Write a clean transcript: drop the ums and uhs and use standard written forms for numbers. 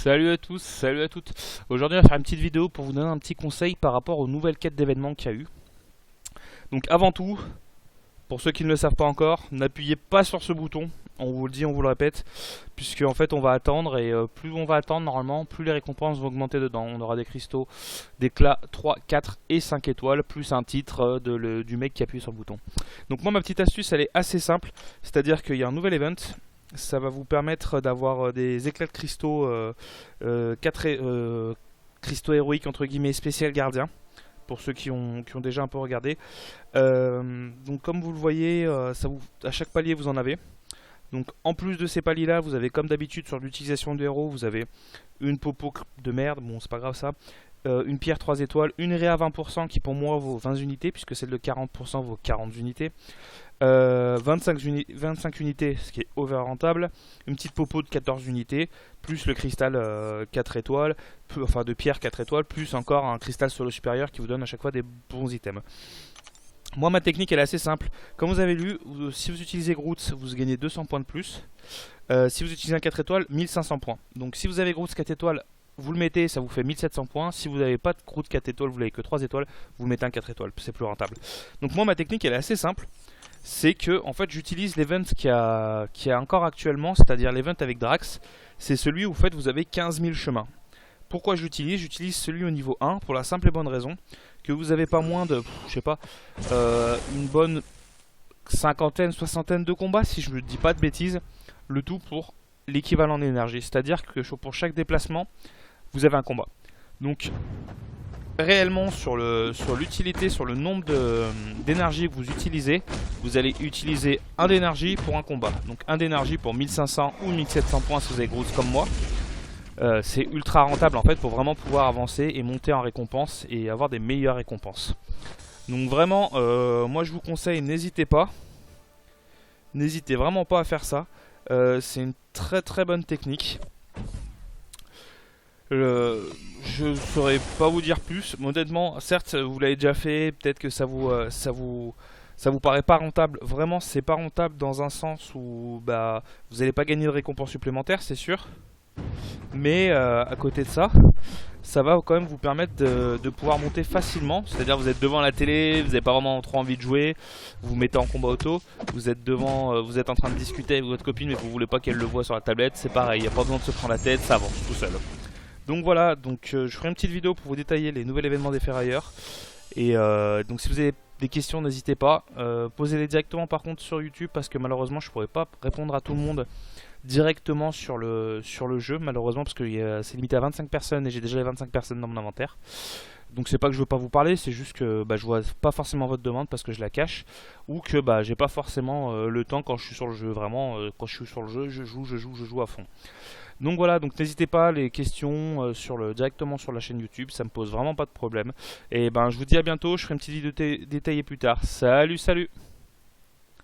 Salut à tous, salut à toutes. Aujourd'hui on va faire une petite vidéo pour vous donner un petit conseil par rapport aux nouvelles quêtes d'événements qu'il y a eu. Donc avant tout, pour ceux qui ne le savent pas encore, n'appuyez pas sur ce bouton. On vous le dit, on vous le répète, puisque en fait on va attendre et plus on va attendre normalement, plus les récompenses vont augmenter dedans. On aura des cristaux d'éclat 3, 4 et 5 étoiles, plus un titre du mec qui appuie sur le bouton. Donc moi ma petite astuce elle est assez simple, c'est-à-dire qu'il y a un nouvel event. Ça va vous permettre d'avoir des éclats de cristaux, 4 cristaux héroïques entre guillemets spécial gardien, pour ceux qui ont déjà un peu regardé. Donc comme vous le voyez, à chaque palier vous en avez. Donc en plus de ces paliers là, vous avez comme d'habitude sur l'utilisation de héros, vous avez une popo de merde, bon c'est pas grave ça, une pierre 3 étoiles, une réa 20% qui pour moi vaut 20 unités, puisque celle de 40% vaut 40 unités. 25 unités, ce qui est over rentable, une petite popo de 14 unités, plus le cristal 4 étoiles, enfin de pierre 4 étoiles, plus encore un cristal solo supérieur qui vous donne à chaque fois des bons items. Moi ma technique elle est assez simple, comme vous avez lu, si vous utilisez Groot vous gagnez 200 points de plus, si vous utilisez un 4 étoiles 1500 points, donc si vous avez Groot 4 étoiles vous le mettez, ça vous fait 1700 points. Si vous n'avez pas de Groot 4 étoiles, vous n'avez que 3 étoiles, vous mettez un 4 étoiles, c'est plus rentable. Donc moi ma technique elle est assez simple, c'est que en fait j'utilise l'event qu'il y a encore actuellement, c'est-à-dire l'event avec Drax. C'est celui où en fait, vous avez 15 000 chemins. Pourquoi j'utilise? J'utilise celui au niveau 1 pour la simple et bonne raison que vous n'avez pas moins de, je sais pas, une bonne cinquantaine, soixantaine de combats, si je ne dis pas de bêtises, le tout pour l'équivalent d'énergie. C'est-à-dire que pour chaque déplacement, vous avez un combat. Donc réellement sur l'utilité, sur le nombre d'énergie que vous utilisez, vous allez utiliser un d'énergie pour un combat. Donc un d'énergie pour 1500 ou 1700 points si vous avez Groot comme moi. C'est ultra rentable en fait pour vraiment pouvoir avancer et monter en récompense et avoir des meilleures récompenses. Donc vraiment, moi je vous conseille, n'hésitez pas. N'hésitez vraiment pas à faire ça. C'est une très très bonne technique. Je ne saurais pas vous dire plus. Honnêtement, certes, vous l'avez déjà fait. Peut-être que ça vous paraît pas rentable. Vraiment, c'est pas rentable dans un sens où bah, vous n'allez pas gagner de récompenses supplémentaires, c'est sûr. Mais à côté de ça, ça va quand même vous permettre de pouvoir monter facilement. C'est-à-dire vous êtes devant la télé, vous n'avez pas vraiment trop envie de jouer, vous vous mettez en combat auto, vous êtes devant, vous êtes en train de discuter avec votre copine mais vous voulez pas qu'elle le voie sur la tablette, c'est pareil, il n'y a pas besoin de se prendre la tête, ça avance tout seul. Donc voilà, je ferai une petite vidéo pour vous détailler les nouveaux événements des ferrailleurs. Et donc si vous avez des questions, n'hésitez pas. Posez-les directement par contre sur YouTube parce que malheureusement je pourrais pas répondre à tout le monde directement sur le jeu, malheureusement, parce que c'est limité à 25 personnes et j'ai déjà les 25 personnes dans mon inventaire. Donc c'est pas que je veux pas vous parler, c'est juste que bah, je vois pas forcément votre demande parce que je la cache, ou que bah, j'ai pas forcément le temps quand je suis sur le jeu. Vraiment, quand je suis sur le jeu, je joue à fond. Donc voilà, donc n'hésitez pas, les questions directement sur la chaîne YouTube, ça me pose vraiment pas de problème. Et ben je vous dis à bientôt, je ferai une petite vidéo détaillée plus tard. Salut, salut!